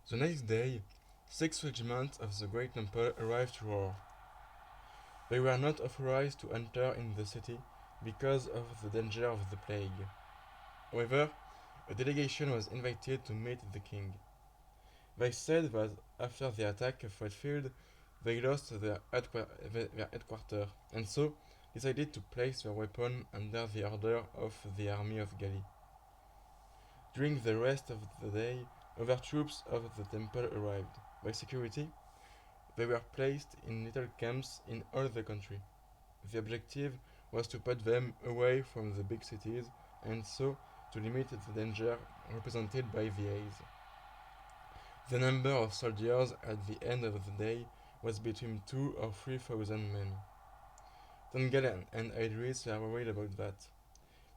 The next day, 6 regiments of the Great Temple arrived to war. They were not authorized to enter in the city because of the danger of the plague. However, a delegation was invited to meet the king. They said that after the attack of Redfield, they lost their headquarters, and so decided to place their weapon under the order of the army of Gali. During the rest of the day, other troops of the temple arrived. By security, they were placed in little camps in all the country. The objective was to put them away from the big cities and so to limit the danger represented by the haze. The number of soldiers at the end of the day was between 2 or 3,000 men. Tungal and Aedris were worried about that.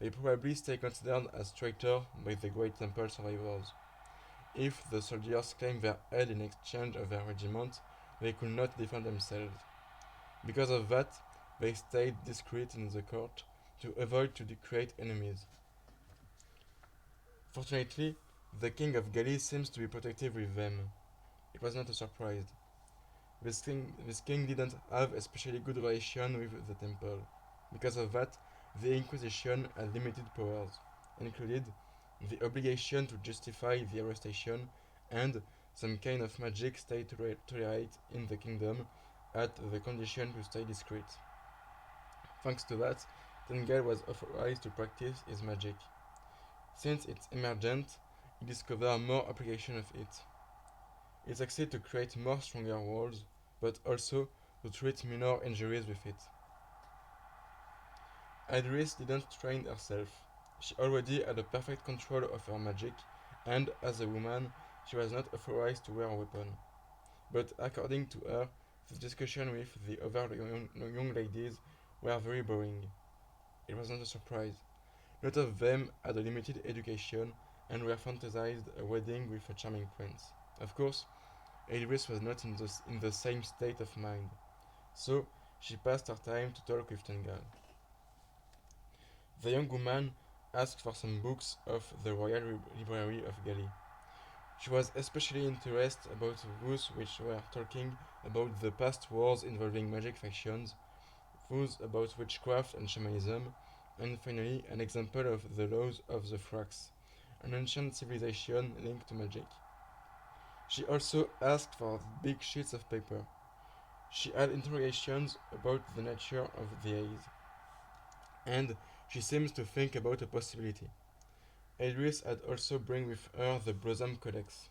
They probably stay considered as traitors by the Great Temple survivors. If the soldiers claimed their head in exchange of their regiment, they could not defend themselves. Because of that, they stayed discreet in the court to avoid to create enemies. Fortunately, the king of Gali seems to be protective with them. It was not a surprise. This king didn't have especially good relation with the temple. Because of that, the Inquisition had limited powers, included the obligation to justify the arrestation and some kind of magic stay tolerate in the kingdom at the condition to stay discreet. Thanks to that, Tengal was authorized to practice his magic. Since it's emergent, he discovered more application of it. He succeeded to create more stronger walls, but also to treat minor injuries with it. Aedris didn't train herself. She already had a perfect control of her magic, and as a woman, she was not authorized to wear a weapon. But according to her, the discussion with the other young ladies were very boring. It was not a surprise. A lot of them had a limited education and were fantasized a wedding with a charming prince. Of course, Aedris was not in the same state of mind, so she passed her time to talk with Tengal. The young woman asked for some books of the Royal Library of Gali. She was especially interested about those which were talking about the past wars involving magic factions, those about witchcraft and shamanism, and finally an example of the laws of the Thrax, an ancient civilization linked to magic. She also asked for big sheets of paper. She had interrogations about the nature of the haze, and she seems to think about a possibility. Aedris had also bring with her the Blossom Codex.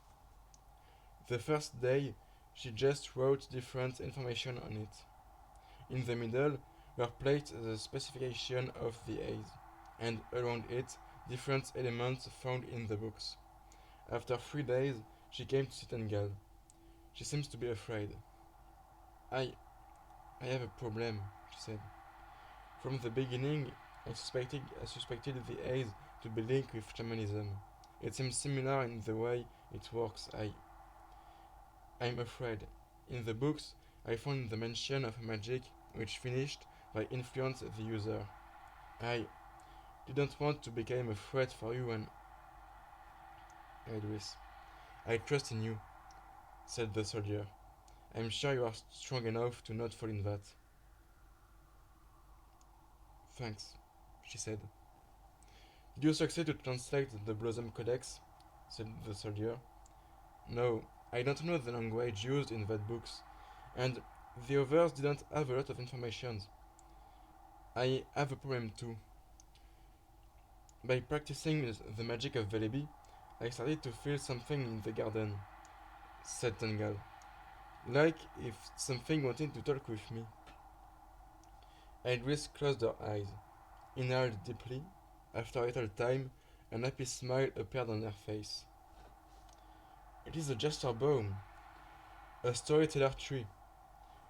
The first day, she just wrote different information on it. In the middle were placed the specification of the haze, and around it different elements found in the books. After 3 days, she came to Sittengal. She seems to be afraid. I I have a problem, she said. From the beginning, I suspected the haze to be linked with shamanism. It seems similar in the way it works. I'm afraid. In the books, I found the mention of magic which finished by influence the user. I didn't want to become a threat for you and Idris. I trust in you, said the soldier. I'm sure you are strong enough to not fall in that. Thanks, she said. Did you succeed to translate the Blossom Codex? Said the soldier. No, I don't know the language used in that books, and the others didn't have a lot of information. I have a problem too. By practicing the magic of Velebi, I started to feel something in the garden, said Tangal. Like if something wanted to talk with me. Idris closed her eyes, inhaled deeply. After a little time, an happy smile appeared on her face. It is a jester bone, a storyteller tree,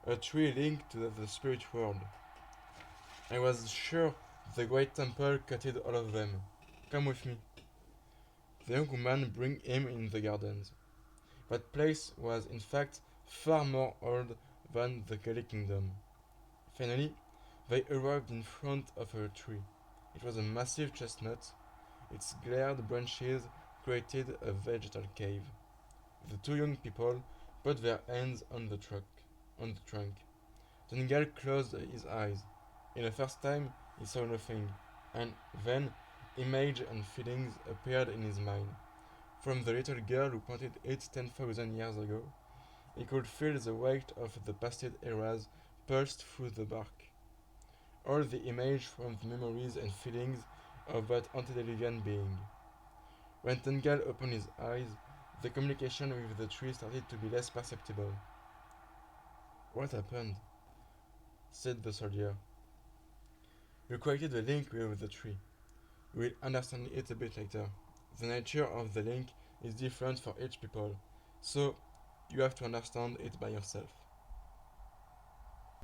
a tree linked to the spirit world. I was sure the great temple cutted all of them. Come with me. The young woman bring him in the gardens. That place was in fact far more old than the Kelly kingdom. Finally, they arrived in front of a tree. It was a massive chestnut. Its glared branches created a vegetal cave. The two young people put their hands on the trunk. Tungal closed his eyes. In the first time, he saw nothing, and then images and feelings appeared in his mind. From the little girl who planted it 10,000 years ago, he could feel the weight of the past eras pulsed through the bark. All the image from the memories and feelings of that antediluvian being. When Tungal opened his eyes, the communication with the tree started to be less perceptible. What happened? Said the soldier. You created a link with the tree. You will understand it a bit later. The nature of the link is different for each people, so you have to understand it by yourself.